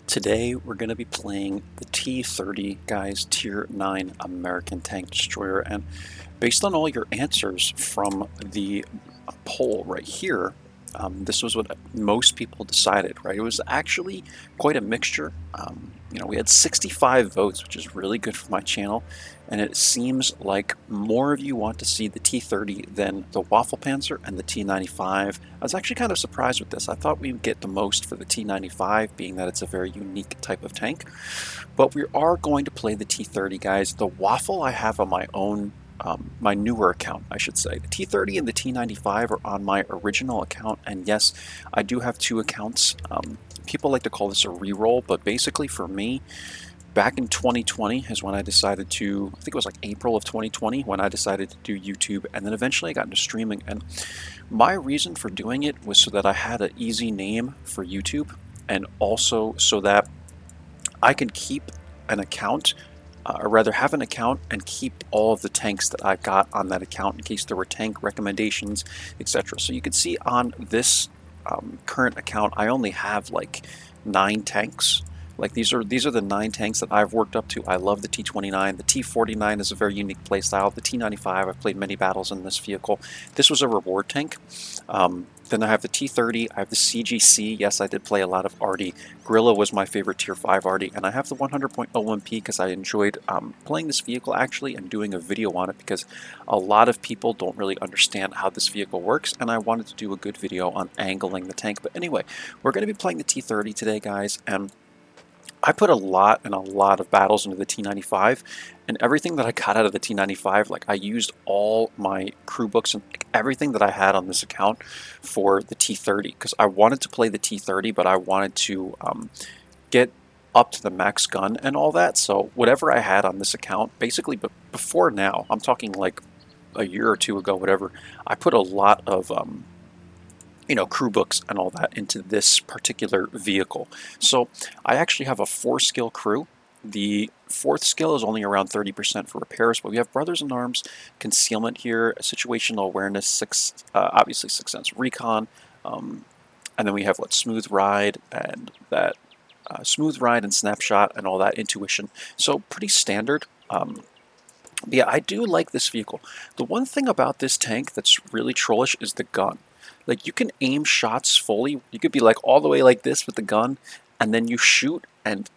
Today we're going to be playing the T30, guys, Tier 9 American Tank Destroyer, and based on all your answers from the poll right here, this was what most people decided, right? It was actually quite a mixture. We had 65 votes, which is really good for my channel, and it seems like more of you want to see the T30 than the Waffle Panzer and the T95. I was actually kind of surprised with this. I thought we would get the most for the T95, being that it's a very unique type of tank, but we are going to play the T30, guys. The Waffle I have on my own my newer account, I should say. The T30 and the T95 are on my original account, and yes, I do have two accounts. People like to call this a reroll, but basically for me, back in 2020 is when I decided to, I think it was like April of 2020, when I decided to do YouTube, and then eventually I got into streaming, and my reason for doing it was so that I had an easy name for YouTube, and also so that I could keep an account, or rather have an account and keep all of the tanks that I got on that account in case there were tank recommendations, etc. So you can see on this current account I only have like 9 tanks. Like these are the 9 tanks that I've worked up to. I love the T29. The T49 is a very unique playstyle. The T95, I've played many battles in this vehicle. This was a reward tank. Then I have the T30, I have the CGC. Yes, I did play a lot of Arty. Gorilla was my favorite Tier 5 Arty, and I have the 100.01P because I enjoyed playing this vehicle actually and doing a video on it because a lot of people don't really understand how this vehicle works, and I wanted to do a good video on angling the tank. But anyway, we're going to be playing the T30 today, guys, and I put a lot of battles into the T95, and everything that I got out of the T95, like I used all my crew books and everything that I had on this account for the T30 because I wanted to play the T30, but I wanted to get up to the max gun and all that. So whatever I had on this account, basically, but before now, I'm talking like a year or two ago, whatever, I put a lot of crew books and all that into this particular vehicle. So I actually have a 4-skill crew. The 4th skill is only around 30% for repairs, but we have Brothers in Arms, Concealment here, Situational Awareness, obviously 6th Sense Recon, and then we have what, Smooth Ride and that Smooth Ride and Snapshot and all that, Intuition. So pretty standard. But yeah, I do like this vehicle. The one thing about this tank that's really trollish is the gun. Like, you can aim shots fully. You could be like all the way like this with the gun, and then you shoot, and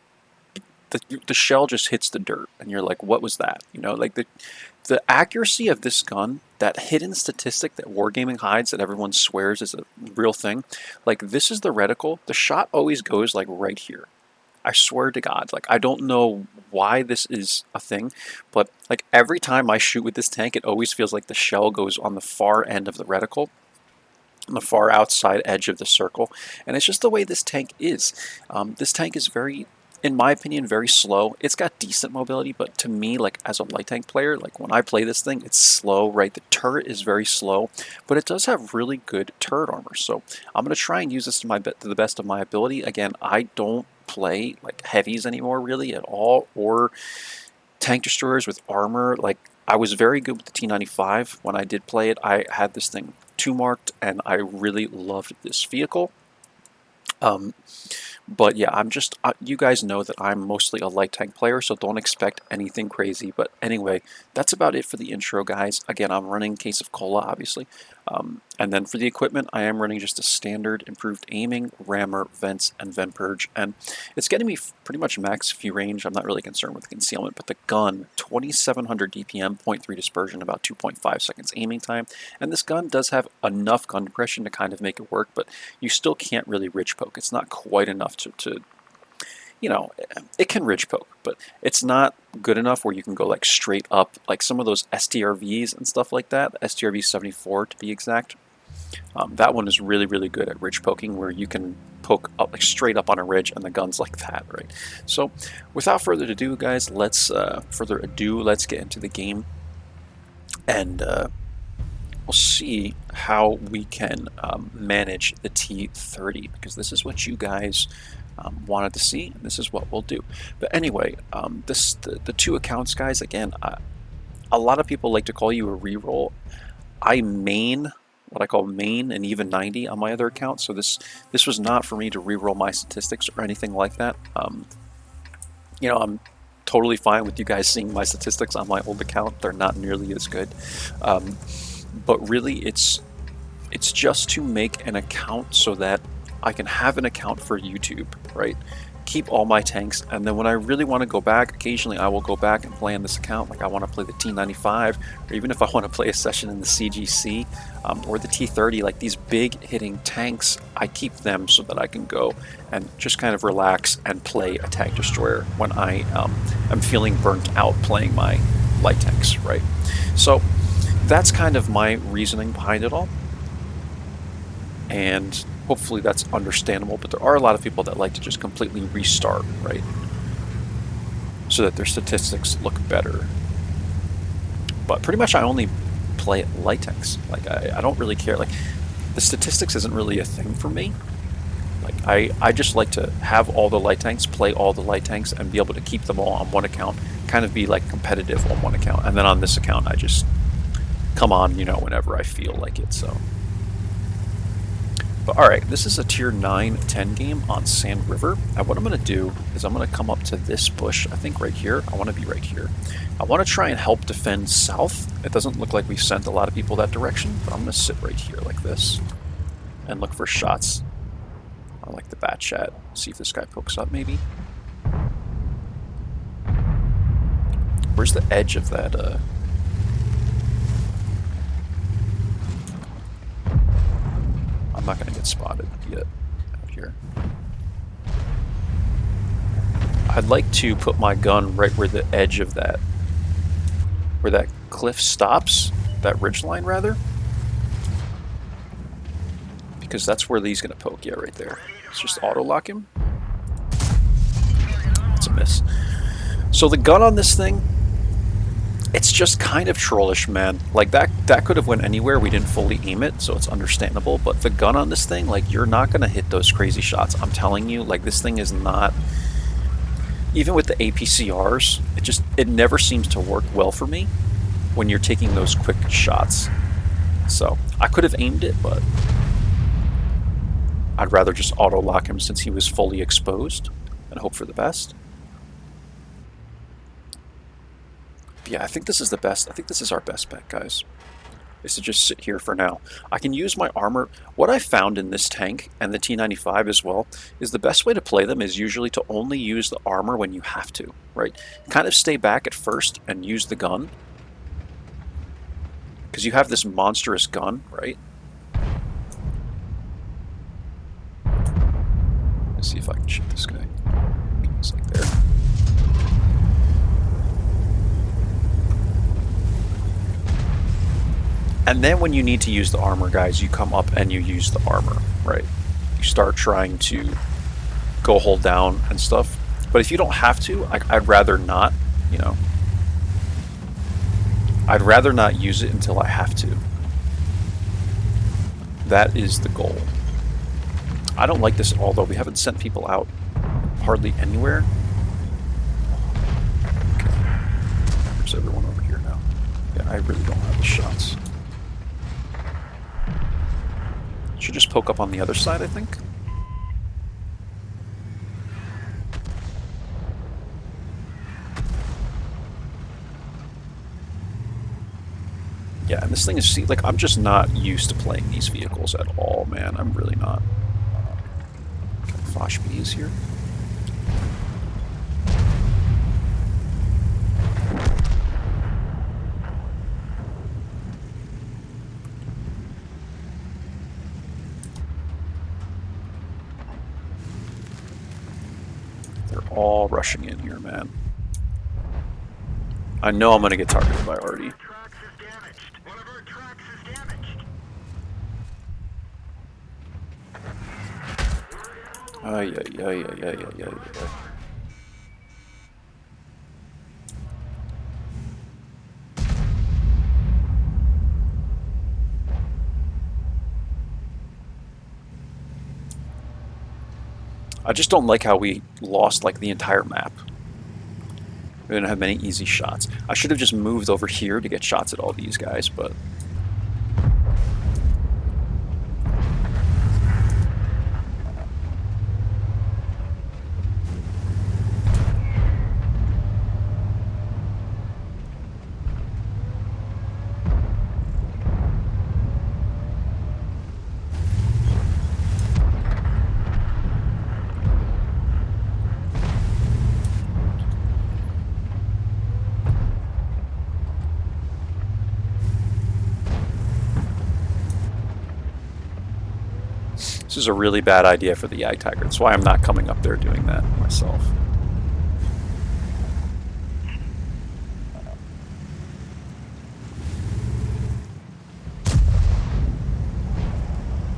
the shell just hits the dirt, and you're like, what was that? You know, like the accuracy of this gun, that hidden statistic that Wargaming hides that everyone swears is a real thing. Like, this is the reticle. The shot always goes like right here. I swear to God, like, I don't know why this is a thing, but like every time I shoot with this tank, it always feels like the shell goes on the far end of the reticle, on the far outside edge of the circle, and it's just the way this tank is. This tank is very, in my opinion, very slow. It's got decent mobility, but to me, like as a light tank player, like when I play this thing, it's slow, right? The turret is very slow, but it does have really good turret armor. So I'm going to try and use this to the best of my ability. Again, I don't play like heavies anymore really at all, or tank destroyers with armor. Like, I was very good with the T95 when I did play it. I had this thing 2 marked, and I really loved this vehicle. But yeah, I'm just, you guys know that I'm mostly a light tank player, so don't expect anything crazy. But anyway, that's about it for the intro, guys. Again, I'm running Case of Cola, obviously. And then for the equipment, I am running just a standard improved aiming, rammer, vents, and vent purge. And it's getting me pretty much max view range. I'm not really concerned with the concealment, but the gun, 2700 DPM, 0.3 dispersion, about 2.5 seconds aiming time. And this gun does have enough gun depression to kind of make it work, but you still can't really ridge poke. It's not quite enough to you know, it can ridge poke, but it's not good enough where you can go like straight up, like some of those STRVs and stuff like that, STRV 74 to be exact. That one is really, really good at ridge poking, where you can poke up like straight up on a ridge and the gun's like that, right? So without further ado, guys, let's get into the game, and we'll see how we can manage the T30, because this is what you guys wanted to see, and this is what we'll do. But anyway, the 2 accounts, guys, again, a lot of people like to call you a reroll. I main what I call main and even 90 on my other account. So this was not for me to reroll my statistics or anything like that. You know, I'm totally fine with you guys seeing my statistics on my old account. They're not nearly as good. But really, it's just to make an account so that I can have an account for YouTube, right? Keep all my tanks, and then when I really want to go back, occasionally I will go back and play on this account. Like I want to play the T95, or even if I want to play a session in the CGC or the T30, like these big hitting tanks, I keep them so that I can go and just kind of relax and play a tank destroyer when I am feeling burnt out playing my light tanks, right? So that's kind of my reasoning behind it all. And hopefully that's understandable, but there are a lot of people that like to just completely restart, right? So that their statistics look better. But pretty much I only play light tanks. Like I don't really care. Like the statistics isn't really a thing for me. Like I just like to have all the light tanks, play all the light tanks, and be able to keep them all on one account, kind of be like competitive on one account. And then on this account I just come on, you know, whenever I feel like it, so. But alright, this is a tier 9-10 game on Sand River, and what I'm going to do is I'm going to come up to this bush, I think right here. I want to be right here. I want to try and help defend south. It doesn't look like we've sent a lot of people that direction, but I'm going to sit right here like this and look for shots. I like the bat chat. See if this guy pokes up maybe. Where's the edge of that I'm not going to get spotted yet out here. I'd like to put my gun right where the edge of that, where that cliff stops, that ridgeline rather, because that's where he's going to poke. Yeah, right there. Let's just auto lock him. It's a miss. So the gun on this thing, it's just kind of trollish, man. Like that could have went anywhere. We didn't fully aim it, so it's understandable. But the gun on this thing, like you're not gonna hit those crazy shots. I'm telling you, like this thing is not. Even with the APCRs, it never seems to work well for me when you're taking those quick shots. So I could have aimed it, but I'd rather just auto lock him since he was fully exposed and hope for the best. Yeah, I think this is the best. I think this is our best bet, guys, is to just sit here for now. I can use my armor. What I found in this tank, and the T95 as well, is the best way to play them is usually to only use the armor when you have to, right? Kind of stay back at first and use the gun. Because you have this monstrous gun, right? Let's see if I can shoot this guy. It's like there. And then when you need to use the armor, guys, you come up and you use the armor, right? You start trying to go hold down and stuff. But if you don't have to, I'd rather not, you know. I'd rather not use it until I have to. That is the goal. I don't like this at all, though. We haven't sent people out hardly anywhere. Okay. There's everyone over here now. Yeah, I really don't have the shots. Should just poke up on the other side, I think. Yeah, and this thing is, see, like, I'm just not used to playing these vehicles at all, man. I'm really not. Okay, Fosh B is here. All rushing in here, man. I know I'm gonna get targeted by Artie. Ay, ay, ay, ay, ay, ay, ay. I just don't like how we lost like the entire map. We didn't have many easy shots. I should have just moved over here to get shots at all these guys, but This is a really bad idea for the Yag Tiger. That's why I'm not coming up there doing that myself.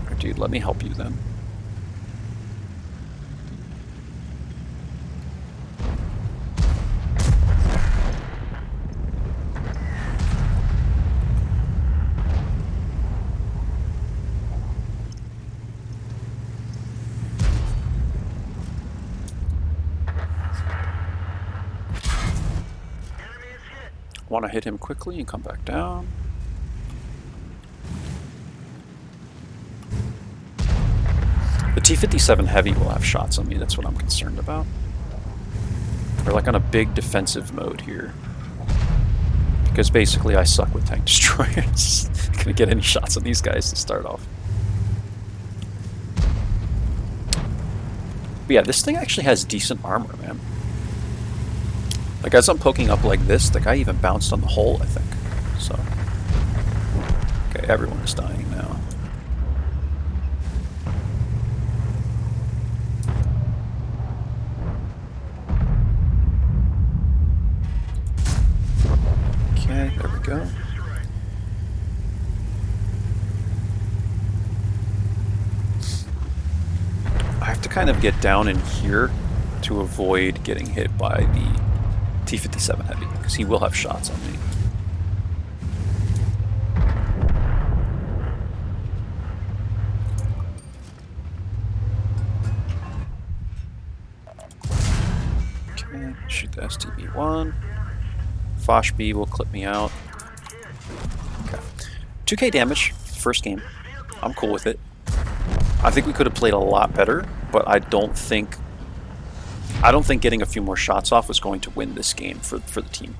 Alright, dude, let me help you then. Want to hit him quickly and come back down. The T57 Heavy will have shots on me, that's what I'm concerned about. We're like on a big defensive mode here. Because basically I suck with tank destroyers. Gonna get any shots on these guys to start off. But yeah, this thing actually has decent armor, man. Like, as I'm poking up like this, the guy even bounced on the hull, I think. So. Okay, everyone is dying now. Okay, there we go. I have to kind of get down in here to avoid getting hit by the T57 Heavy, because he will have shots on me. Okay, shoot the STB-1. Foch B will clip me out. Okay. 2k damage, first game. I'm cool with it. I think we could have played a lot better, but I don't think getting a few more shots off was going to win this game for the team.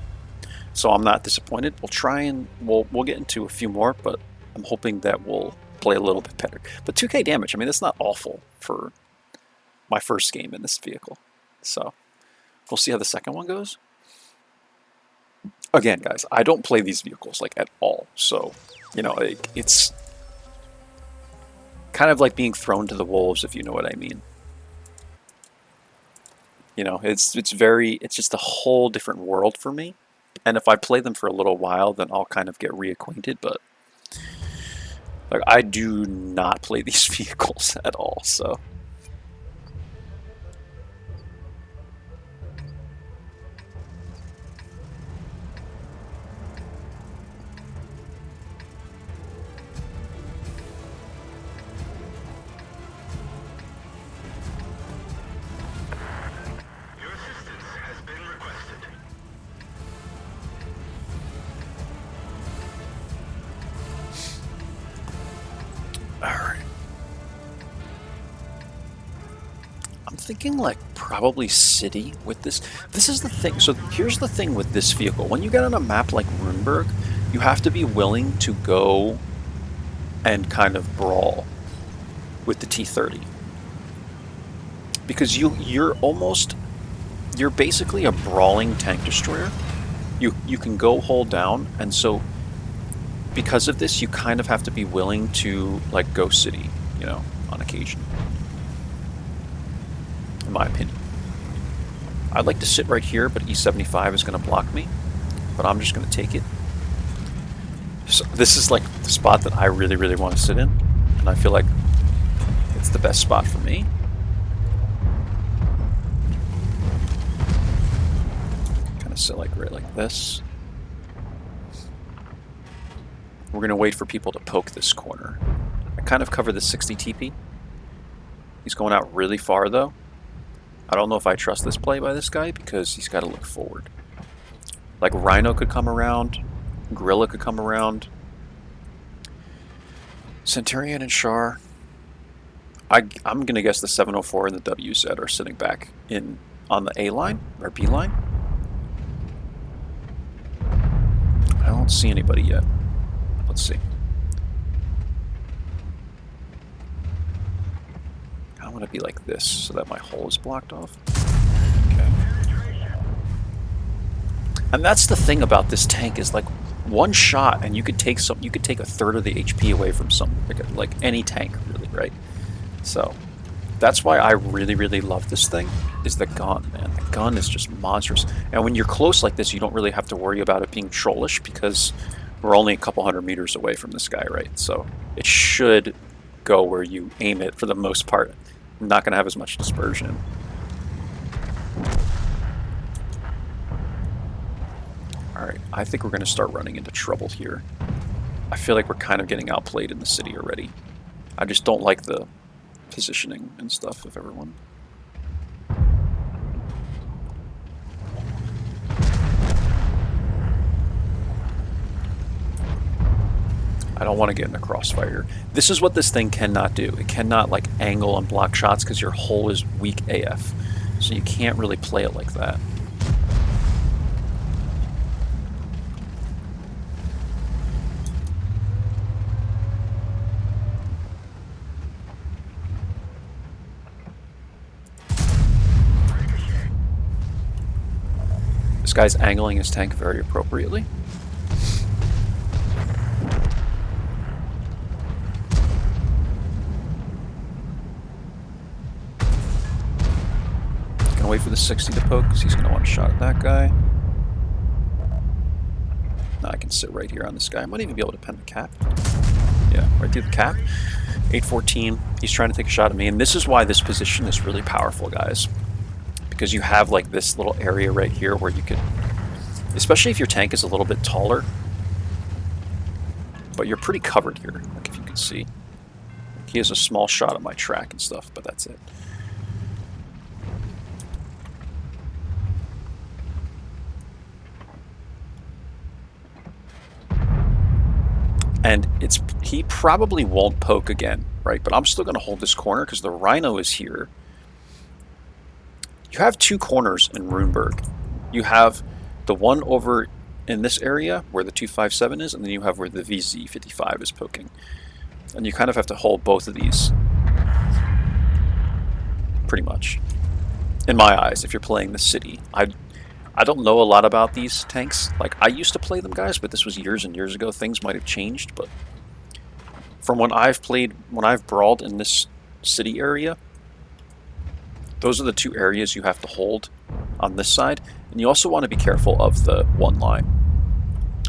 So I'm not disappointed. We'll try and we'll get into a few more, but I'm hoping that we'll play a little bit better. But 2k damage, I mean, that's not awful for my first game in this vehicle. So we'll see how the second one goes. Again, guys, I don't play these vehicles like at all. So, you know, it's kind of like being thrown to the wolves, if you know what I mean. You know, it's just a whole different world for me. And if I play them for a little while, then I'll kind of get reacquainted. But like, I do not play these vehicles at all, so. Thinking like probably city with this. This is the thing. So here's the thing with this vehicle. When you get on a map like Ruinberg, you have to be willing to go and kind of brawl with the T30. Because you're basically a brawling tank destroyer. You can go hold down, and so because of this, you kind of have to be willing to like go city, you know, on occasion. In my opinion. I'd like to sit right here, but E75 is going to block me. But I'm just going to take it. So this is like the spot that I really, really want to sit in. And I feel like it's the best spot for me. Kind of sit like right like this. We're going to wait for people to poke this corner. I kind of cover the 60 TP. He's going out really far though. I don't know if I trust this play by this guy because he's got to look forward. Like Rhino could come around, Gorilla could come around, Centurion and Char. I'm gonna guess the 704 and the WZ are sitting back on the A line or B line. I don't see anybody yet. Let's see. I want to be like this so that my hull is blocked off. Okay. And that's the thing about this tank is like one shot and you could take a third of the HP away from like any tank really, right? So that's why I really, really love this thing, is the gun, man. The gun is just monstrous. And when you're close like this, you don't really have to worry about it being trollish because we're only a couple hundred meters away from this guy, right? So it should go where you aim it for the most part. I'm not going to have as much dispersion. Alright, I think we're going to start running into trouble here. I feel like we're kind of getting outplayed in the city already. I just don't like the positioning and stuff of everyone. I don't want to get in a crossfire. This is what this thing cannot do. It cannot like angle and block shots because your hull is weak AF. So you can't really play it like that. This guy's angling his tank very appropriately. Gonna wait for the 60 to poke because he's gonna want a shot at that guy. Now I can sit right here on this guy. I might even be able to pen the cap. Yeah, right through the cap. 814. He's trying to take a shot at me, and this is why this position is really powerful, guys. Because you have like this little area right here where you could, especially if your tank is a little bit taller, but you're pretty covered here, like if you can see. He has a small shot at my track and stuff, but that's it. And he probably won't poke again, right? But I'm still going to hold this corner because the Rhino is here. You have two corners in Ruinberg. You have the one over in this area where the 257 is, and then you have where the VZ55 is poking. And you kind of have to hold both of these. Pretty much. In my eyes, if you're playing the city. I don't know a lot about these tanks. Like, I used to play them, guys, but this was years and years ago. Things might have changed, but from when I've played, when I've brawled in this city area, those are the two areas you have to hold on this side. And you also want to be careful of the one line.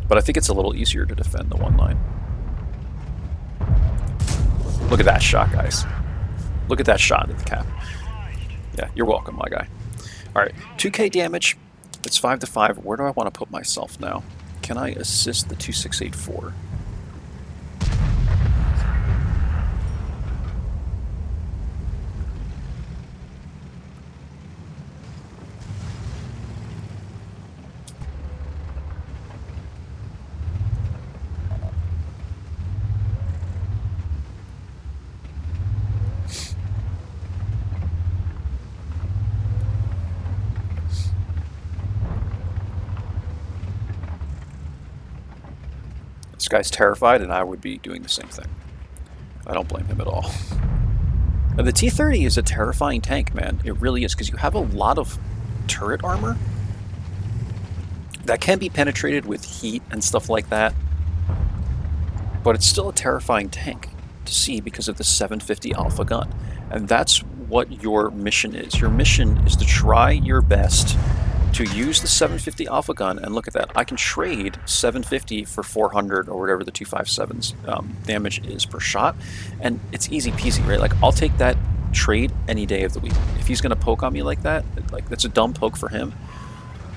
But I think it's a little easier to defend the one line. Look at that shot, guys. Look at that shot at the cap. Yeah, you're welcome, my guy. Alright, 2k damage. It's 5 to 5. Where do I want to put myself now? Can I assist the 2684? This guy's terrified, and I would be doing the same thing. I don't blame him at all. And the T30 is a terrifying tank, man. It really is, because you have a lot of turret armor that can be penetrated with heat and stuff like that. But it's still a terrifying tank to see because of the 750 Alpha gun. And that's what your mission is. Your mission is to try your best to use the 750 Alpha gun, and look at that. I can trade 750 for 400 or whatever the 257's damage is per shot, and it's easy peasy, right? Like, I'll take that trade any day of the week. If he's gonna poke on me like that, like, that's a dumb poke for him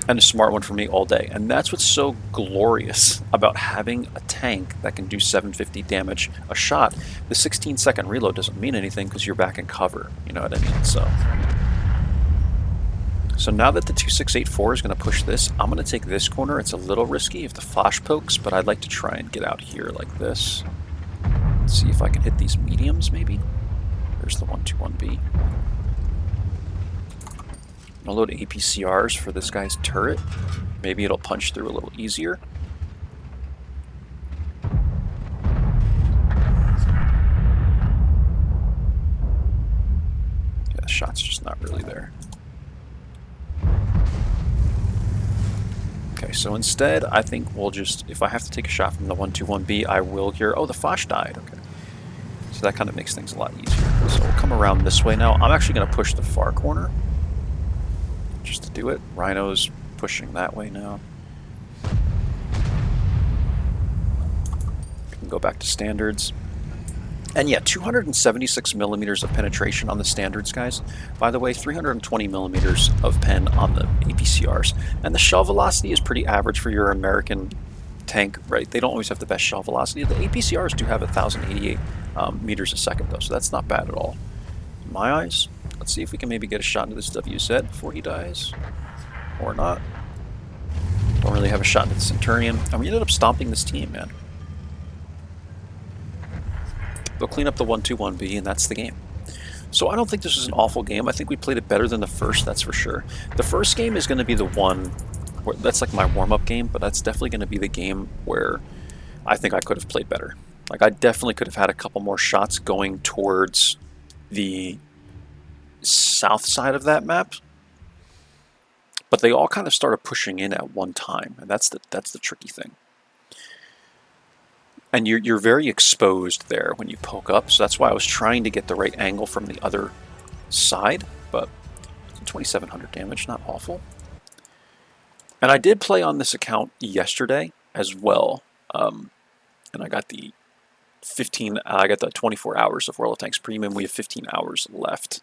and a smart one for me all day. And that's what's so glorious about having a tank that can do 750 damage a shot. The 16-second reload doesn't mean anything because you're back in cover, you know what I mean? So now that the 2684 is going to push this, I'm going to take this corner. It's a little risky if the flash pokes, but I'd like to try and get out here like this. Let's see if I can hit these mediums, maybe. There's the 121B. I'll load APCRs for this guy's turret. Maybe it'll punch through a little easier. Yeah, the shot's just not really there. Okay, so instead, I think we'll just, if I have to take a shot from the 121B, I will here. Oh, the Foch died. Okay. So that kind of makes things a lot easier. So we'll come around this way now. I'm actually going to push the far corner just to do it. Rhino's pushing that way now. We can go back to standards. And yeah, 276 millimeters of penetration on the standards, guys. By the way, 320 millimeters of pen on the APCRs. And the shell velocity is pretty average for your American tank, right? They don't always have the best shell velocity. The APCRs do have 1,088 meters a second, though, so that's not bad at all. In my eyes, let's see if we can maybe get a shot into this WZ before he dies. Or not. Don't really have a shot into the Centurion. And we ended up stomping this team, man. They'll clean up the 1-2-1B, and that's the game. So I don't think this was an awful game. I think we played it better than the first, that's for sure. The first game is going to be the one where that's like my warm-up game, but that's definitely going to be the game where I think I could have played better. Like, I definitely could have had a couple more shots going towards the south side of that map. But they all kind of started pushing in at one time, and that's the tricky thing. And you're very exposed there when you poke up, so that's why I was trying to get the right angle from the other side, but 2,700 damage, not awful. And I did play on this account yesterday as well, and I got the 24 hours of World of Tanks Premium. We have 15 hours left,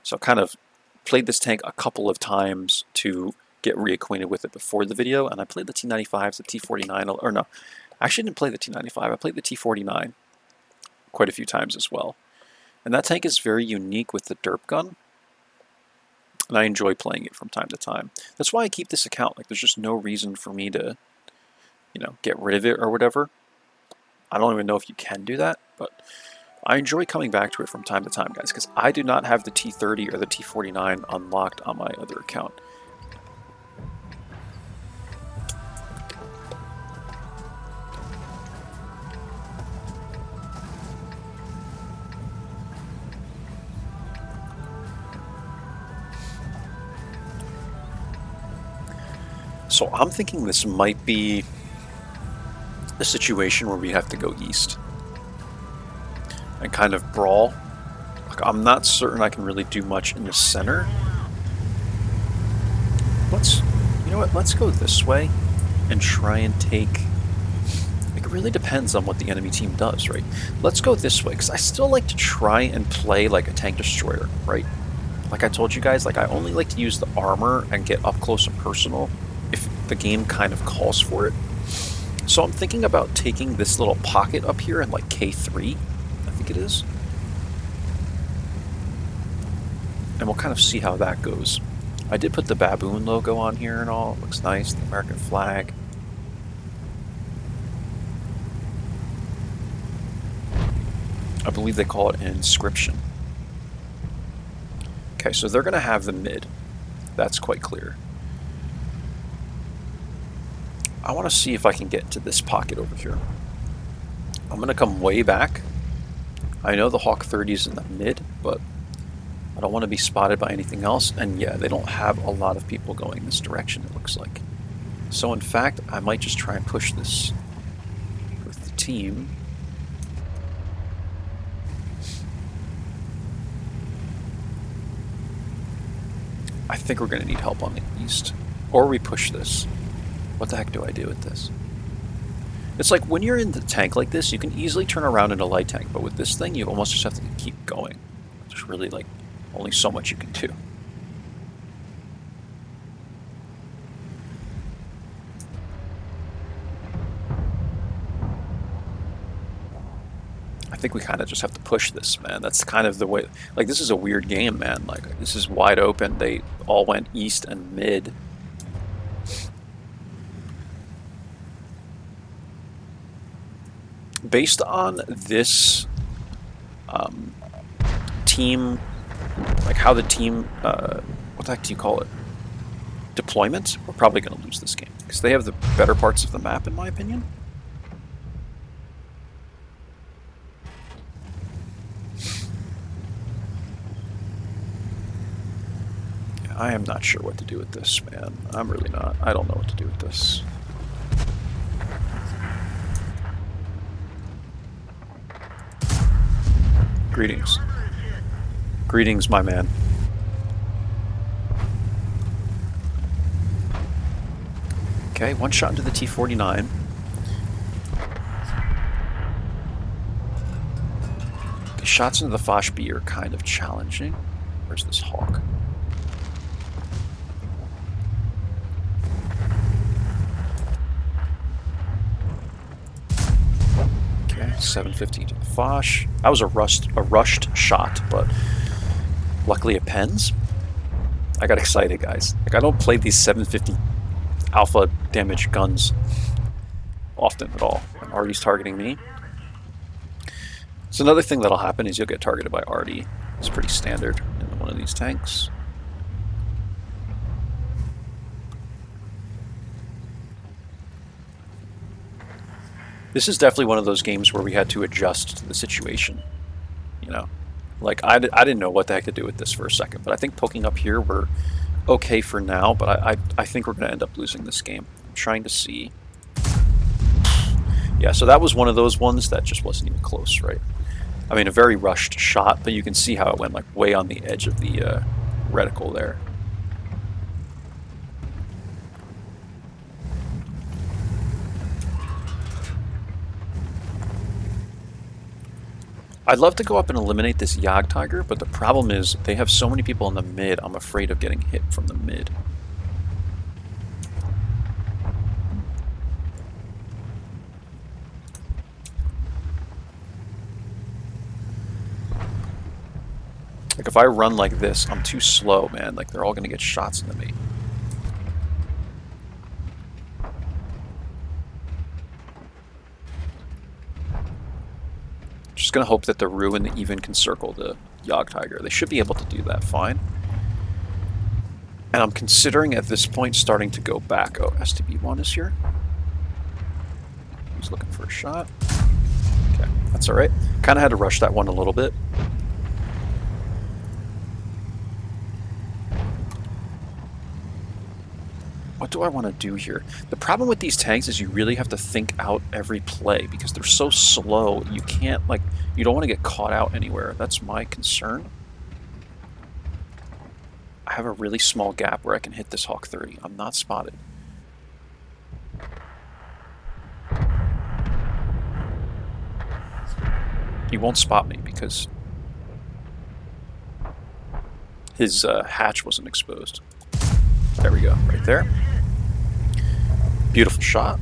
so I kind of played this tank a couple of times to get reacquainted with it before the video, and I played the T95s, the T49, or no. I actually didn't play the T95, I played the T49 quite a few times as well. And that tank is very unique with the derp gun, and I enjoy playing it from time to time. That's why I keep this account. Like, there's just no reason for me to, you know, get rid of it or whatever. I don't even know if you can do that, but I enjoy coming back to it from time to time, guys, because I do not have the T30 or the T49 unlocked on my other account. So I'm thinking this might be a situation where we have to go east and kind of brawl. Like, I'm not certain I can really do much in the center. You know what, let's go this way and try and take, like, it really depends on what the enemy team does, right? Let's go this way, because I still like to try and play like a tank destroyer, right? Like I told you guys, like, I only like to use the armor and get up close and personal if the game kind of calls for it. So I'm thinking about taking this little pocket up here in like K3, I think it is. And we'll kind of see how that goes. I did put the baboon logo on here and all, it looks nice, the American flag. I believe they call it an inscription. Okay, so they're gonna have the mid, that's quite clear. I want to see if I can get to this pocket over here. I'm going to come way back. I know the Hawk 30 is in the mid, but I don't want to be spotted by anything else. And yeah, they don't have a lot of people going this direction, it looks like. So in fact, I might just try and push this with the team. I think we're going to need help on the east. Or we push this. What the heck do I do with this? It's like when you're in the tank like this, you can easily turn around in a light tank, but with this thing, you almost just have to keep going. There's really, like, only so much you can do. I think we kind of just have to push this, man. That's kind of the way. Like, this is a weird game, man. Like, this is wide open. They all went east and mid. Based on this team, like how the team, what the heck do you call it? Deployment, we're probably going to lose this game because they have the better parts of the map, in my opinion. Yeah, I am not sure what to do with this, man. I'm really not. I don't know what to do with this. Greetings. Greetings, my man. Okay, one shot into the T-49. The shots into the Foch B are kind of challenging. Where's this Hawk? Okay, 750 to the Foch. That was a rushed shot, but luckily it pens. I got excited, guys. Like, I don't play these 750 alpha damage guns often at all. And Artie's targeting me. So another thing that'll happen is you'll get targeted by Artie. It's pretty standard in one of these tanks. This is definitely one of those games where we had to adjust to the situation. You know, like I didn't know what the heck to do with this for a second, but I think poking up here we're okay for now, but I think we're going to end up losing this game. I'm trying to see. Yeah, so that was one of those ones that just wasn't even close, right? I mean, a very rushed shot, but you can see how it went like way on the edge of the reticle there. I'd love to go up and eliminate this Jagdtiger, but the problem is they have so many people in the mid, I'm afraid of getting hit from the mid. Like, if I run like this, I'm too slow, man. Like, they're all going to get shots into me. Just going to hope that the Ruin even can circle the Jagdtiger. They should be able to do that fine. And I'm considering at this point starting to go back. Oh, STB1 is here. He's looking for a shot. Okay, that's alright. Kind of had to rush that one a little bit. What do I want to do here? The problem with these tanks is you really have to think out every play because they're so slow. You can't, like, you don't want to get caught out anywhere. That's my concern. I have a really small gap where I can hit this Hawk 30. I'm not spotted. He won't spot me because his hatch wasn't exposed. There we go, right there. Beautiful shot.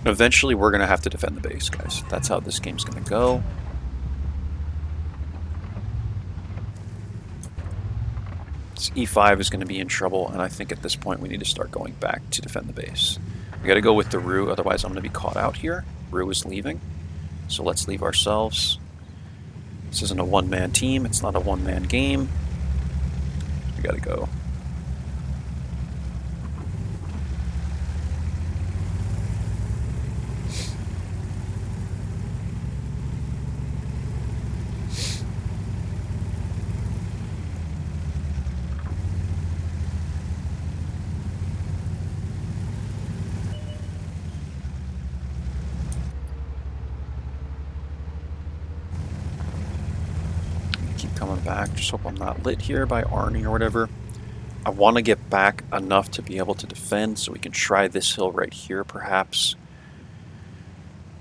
Eventually we're going to have to defend the base, guys. That's how this game's going to go. This E5 is going to be in trouble, and I think at this point we need to start going back to defend the base. We got to go with the Ru, otherwise I'm going to be caught out here. Ru is leaving, so let's leave ourselves. This isn't a one-man team. It's not a one-man game. We got to go. Coming back. Just hope I'm not lit here by Arnie or whatever. I want to get back enough to be able to defend so we can try this hill right here perhaps.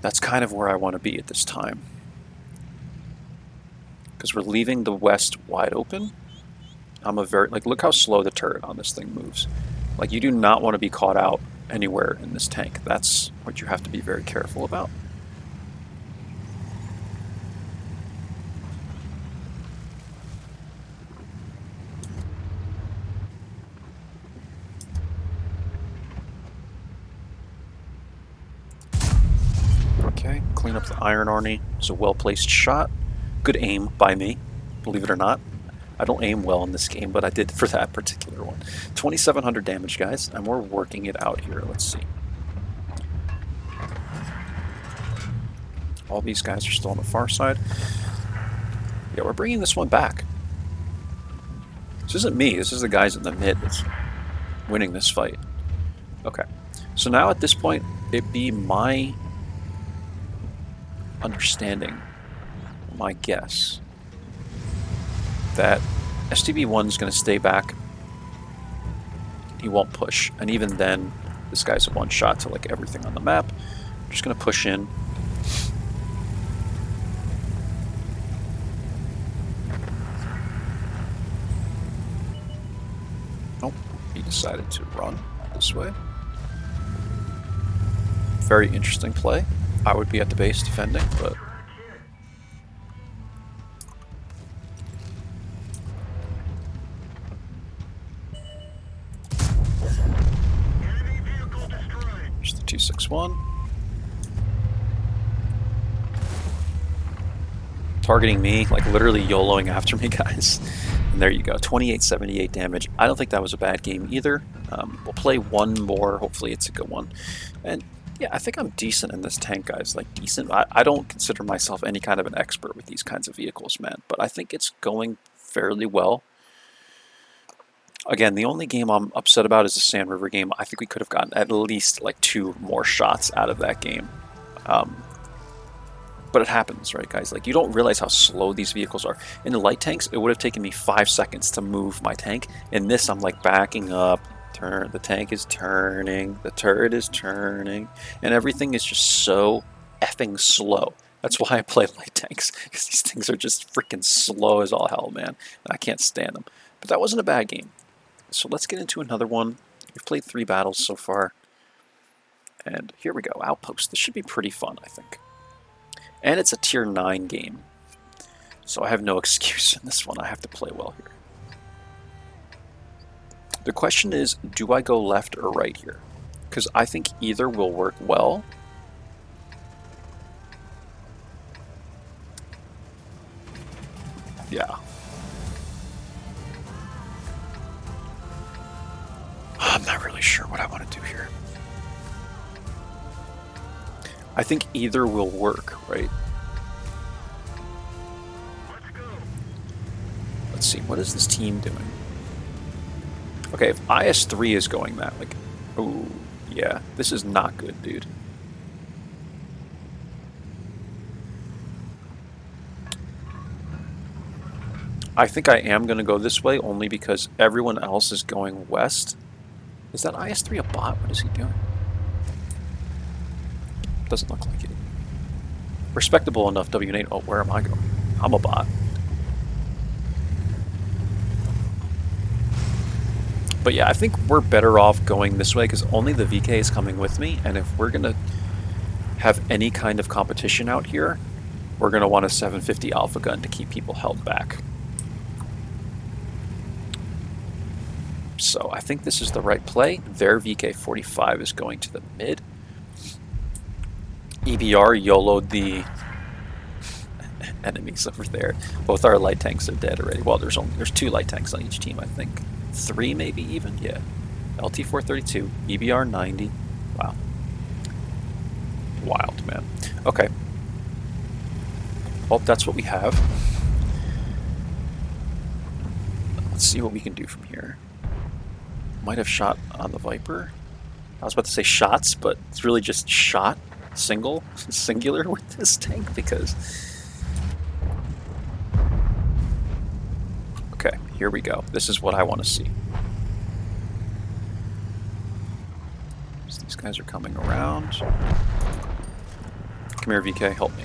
That's kind of where I want to be at this time. Because we're leaving the west wide open. I'm a very, like, look how slow the turret on this thing moves. Like, you do not want to be caught out anywhere in this tank. That's what you have to be very careful about. Okay, clean up the iron Arnie. It's a well-placed shot. Good aim by me, believe it or not. I don't aim well in this game, but I did for that particular one. 2,700 damage, guys, and we're working it out here. Let's see. All these guys are still on the far side. Yeah, we're bringing this one back. This isn't me. This is the guys in the mid that's winning this fight. Okay. So now at this point, it'd be my understanding, my guess, that STB1 is going to stay back. He won't push. And even then, this guy's a one-shot to like everything on the map. I'm just going to push in. Nope, he decided to run this way. Very interesting play. I would be at the base defending, but... There's the 261. Targeting me, like literally YOLOing after me, guys. And there you go, 2878 damage. I don't think that was a bad game either. We'll play one more, hopefully it's a good one. And yeah, I think I'm decent in this tank, guys. Like, decent. I don't consider myself any kind of an expert with these kinds of vehicles, man. But I think it's going fairly well. Again, the only game I'm upset about is the Sand River game. I think we could have gotten at least like 2 more shots out of that game. But it happens, right, guys? Like, you don't realize how slow these vehicles are. In the light tanks, it would have taken me 5 seconds to move my tank. In this, I'm like backing up. The tank is turning. The turret is turning. And everything is just so effing slow. That's why I play light tanks. Because these things are just freaking slow as all hell, man. And I can't stand them. But that wasn't a bad game. So let's get into another one. We've played 3 battles so far. And here we go. Outpost. This should be pretty fun, I think. And it's a tier 9 game. So I have no excuse in this one. I have to play well here. The question is, do I go left or right here? Because I think either will work well. Yeah. I'm not really sure what I want to do here. I think either will work, right? Let's see, what is this team doing? Okay, if IS-3 is going that, like, oh, yeah, this is not good, dude. I think I am going to go this way only because everyone else is going west. Is that IS-3 a bot? What is he doing? Doesn't look like it. Respectable enough, W8. Oh, where am I going? I'm a bot. But yeah, I think we're better off going this way because only the VK is coming with me. And if we're going to have any kind of competition out here, we're going to want a 750 alpha gun to keep people held back. So I think this is the right play. Their VK-45 is going to the mid. EBR YOLO'd the enemies over there. Both our light tanks are dead already. Well, there's 2 light tanks on each team, I think. 3 maybe even, yeah. LT-432, EBR 90. Wow. Wild, man. Okay. Well, that's what we have. Let's see what we can do from here. Might have shot on the Viper. I was about to say shots, but it's really just shot. Singular with this tank because... Okay, here we go. This is what I want to see. So these guys are coming around. Come here, VK, help me.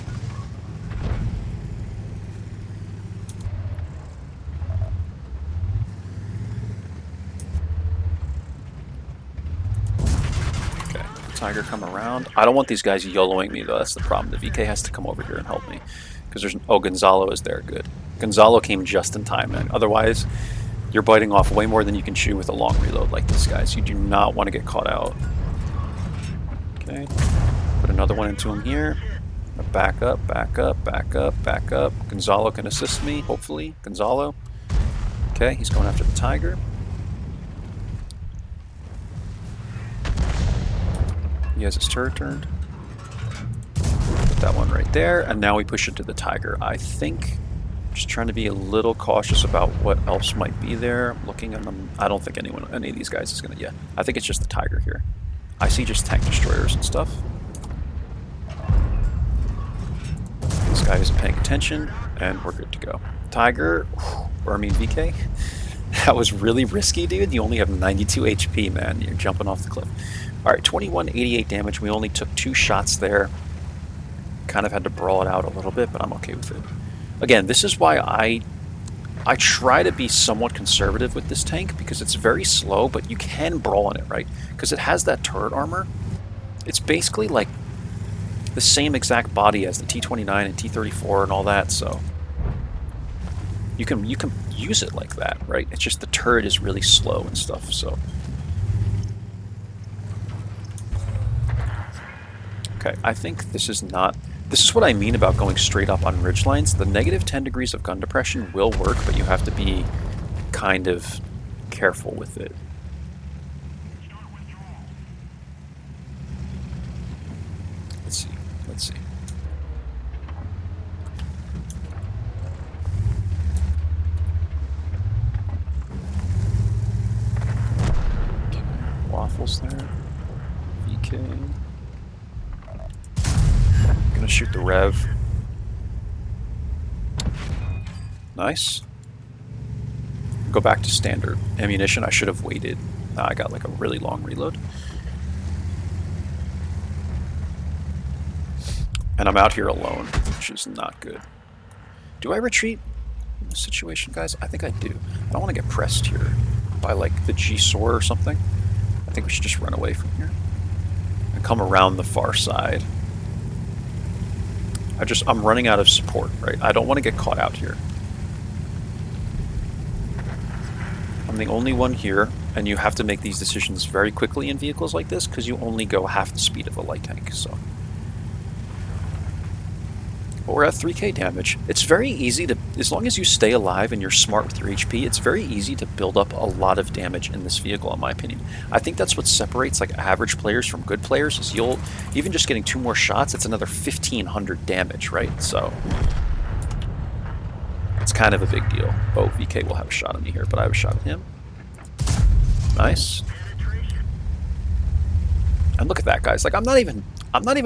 Tiger come around. I don't want these guys YOLOing me though, that's the problem. The VK has to come over here and help me. Because there's... Oh, Gonzalo is there, good. Gonzalo came just in time, man. Otherwise, you're biting off way more than you can chew with a long reload like this, guys. You do not want to get caught out. Okay. Put another one into him here. Back up, back up, back up, back up. Gonzalo can assist me, hopefully. Gonzalo. Okay, he's going after the Tiger. He has his turret turned. Put that one right there, and now we push into the Tiger. I think, just trying to be a little cautious about what else might be there. Looking at them, I don't think any of these guys is gonna. Yeah, I think it's just the Tiger here. I see just tank destroyers and stuff. This guy isn't paying attention, and we're good to go. Tiger, or I mean VK, that was really risky, dude. You only have 92 HP, man. You're jumping off the cliff. Alright, 2188 damage. We only took 2 shots there. Kind of had to brawl it out a little bit, but I'm okay with it. Again, this is why I try to be somewhat conservative with this tank, because it's very slow, but you can brawl in it, right? Because it has that turret armor. It's basically like the same exact body as the T29 and T34 and all that, so you can use it like that, right? It's just the turret is really slow and stuff, so. Okay, I think this is not... This is what I mean about going straight up on ridge lines. The negative 10 degrees of gun depression will work, but you have to be kind of careful with it. Let's see. Let's see. Okay. Waffles there. VK. Gonna shoot the Rev. Nice. Go back to standard ammunition. I should have waited. I got like a really long reload. And I'm out here alone, which is not good. Do I retreat in this situation, guys? I think I do. I don't want to get pressed here by like the G-Sword or something. I think we should just run away from here and come around the far side. I'm running out of support, right? I don't want to get caught out here. I'm the only one here, and you have to make these decisions very quickly in vehicles like this, because you only go half the speed of a light tank, so. But we're at 3k damage. It's very easy to, as long as you stay alive and you're smart with your HP, it's very easy to build up a lot of damage in this vehicle, in my opinion. I think that's what separates like average players from good players, is you'll, even just getting 2 more shots, it's another 1500 damage, right? So, it's kind of a big deal. Oh, VK will have a shot at me here, but I have a shot at him. Nice. And look at that, guys. Like, I'm not even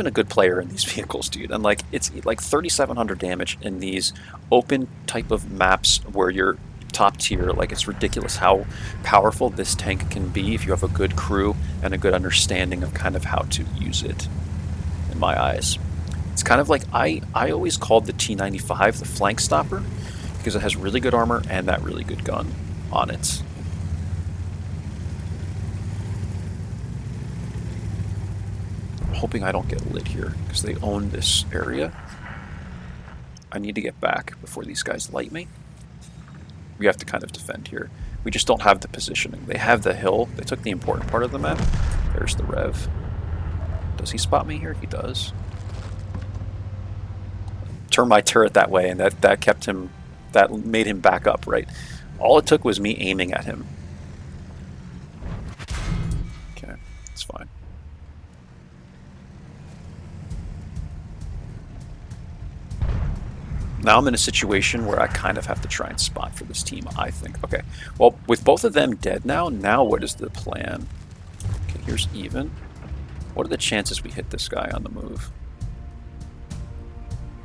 a good player in these vehicles, dude. And like, it's like 3,700 damage in these open type of maps where you're top tier. Like, it's ridiculous how powerful this tank can be if you have a good crew and a good understanding of kind of how to use it, in my eyes. It's kind of like, I always called the T95 the flank stopper, because it has really good armor and that really good gun on it. Hoping I don't get lit here, because they own this area. I need to get back before these guys light me. We have to kind of defend here. We just don't have the positioning. They have the hill. They took the important part of the map. There's the Rev. Does he spot me here? He does. Turn my turret that way, and that kept him... That made him back up, right? All it took was me aiming at him. Okay, it's fine. Now I'm in a situation where I kind of have to try and spot for this team, I think. Okay, well, with both of them dead now what is the plan? Okay, here's even. What are the chances we hit this guy on the move?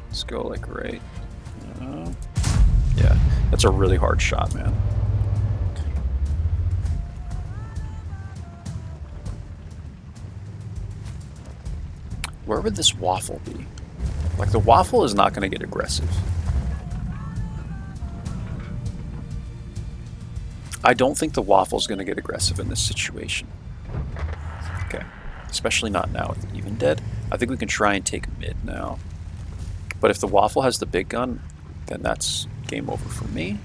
Let's go like right. Yeah, that's a really hard shot, man. Where would this waffle be? Like, the waffle is not going to get aggressive. I don't think the waffle is going to get aggressive in this situation. Okay. Especially not now with the even dead. I think we can try and take mid now. But if the waffle has the big gun, then that's game over for me.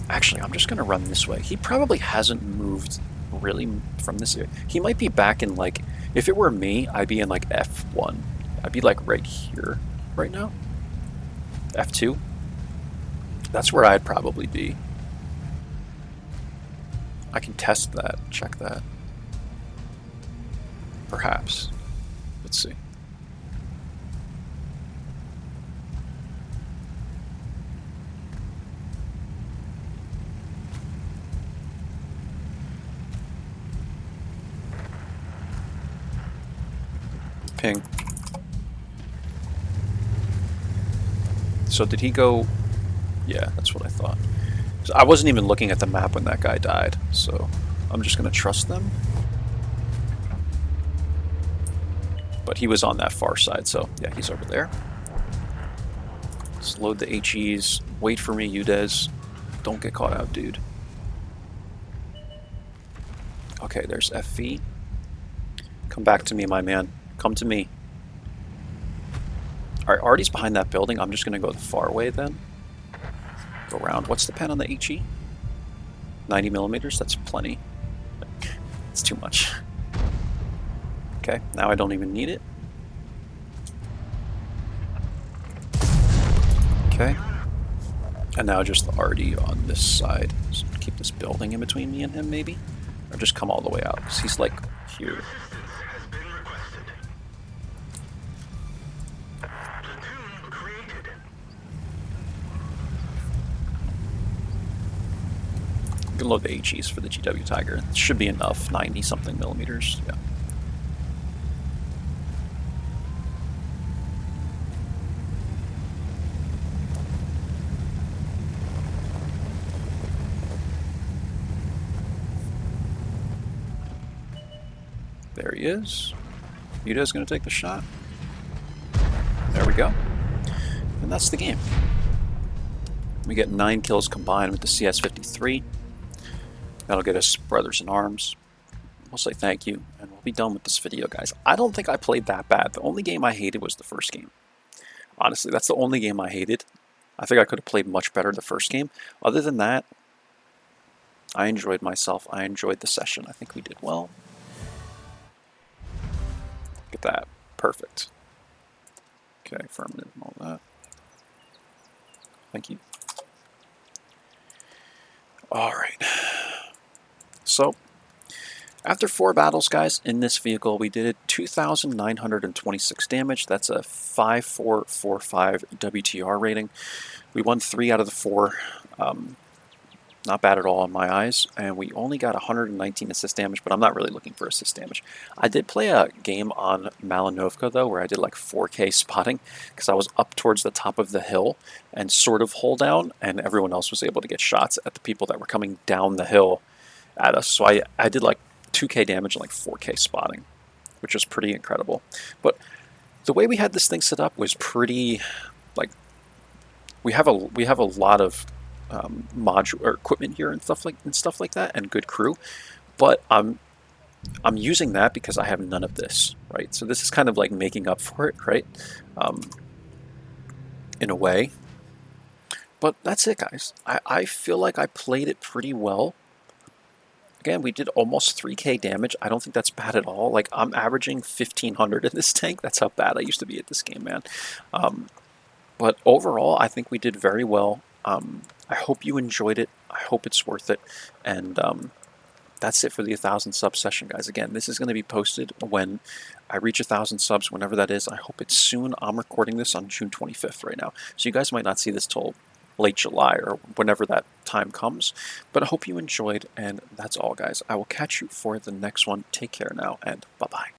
Actually, I'm just going to run this way. He probably hasn't moved really from this area. He might be back in, like, if it were me, I'd be in like F1. I'd be like right here right now. F2. That's where I'd probably be. I can test that, check that. Perhaps. Let's see. Ping. So did he go... Yeah, that's what I thought. So I wasn't even looking at the map when that guy died, so I'm just going to trust them. But he was on that far side, so yeah, he's over there. Let's load the HEs. Wait for me, Udez. Don't get caught out, dude. Okay, there's FV. Come back to me, my man. Come to me. Alright, Artie's behind that building. I'm just going to go the far way then. Go around. What's the pen on the HE? 90 millimeters? That's plenty. It's too much. Okay, now I don't even need it. Okay. And now just the Artie on this side. So keep this building in between me and him, maybe? Or just come all the way out, because he's like here. You can load the HEs for the GW Tiger. It should be enough, 90-something millimeters. Yeah. There he is. Yuda's going to take the shot. There we go. And that's the game. We get 9 kills combined with the CS-53. That'll get us Brothers in Arms. We'll say thank you, and we'll be done with this video, guys. I don't think I played that bad. The only game I hated was the first game. Honestly, that's the only game I hated. I think I could have played much better the first game. Other than that, I enjoyed myself. I enjoyed the session. I think we did well. Look at that. Perfect. Okay, affirmative and all that. Thank you. Alright. So, after 4 battles, guys, in this vehicle, we did 2,926 damage. That's a 5445 WTR rating. We won 3 out of the 4. Not bad at all in my eyes. And we only got 119 assist damage, but I'm not really looking for assist damage. I did play a game on Malinovka, though, where I did like 4K spotting, because I was up towards the top of the hill and sort of hull down, and everyone else was able to get shots at the people that were coming down the hill at us. So I did like 2K damage and like 4K spotting, which was pretty incredible. But the way we had this thing set up was pretty, like, we have a lot of module or equipment here and stuff like that, and good crew. But I'm using that because I have none of this, right? So this is kind of like making up for it, right? In a way. But that's it, guys. I feel like I played it pretty well. Again, we did almost 3K damage. I don't think that's bad at all. Like, I'm averaging 1,500 in this tank. That's how bad I used to be at this game, man. But overall, I think we did very well. I hope you enjoyed it. I hope it's worth it. And that's it for the 1,000 sub session, guys. Again, this is going to be posted when I reach 1,000 subs, whenever that is. I hope it's soon. I'm recording this on June 25th right now. So you guys might not see this till late July or whenever that time comes. But I hope you enjoyed, and that's all, guys. I will catch you for the next one. Take care now, and bye-bye.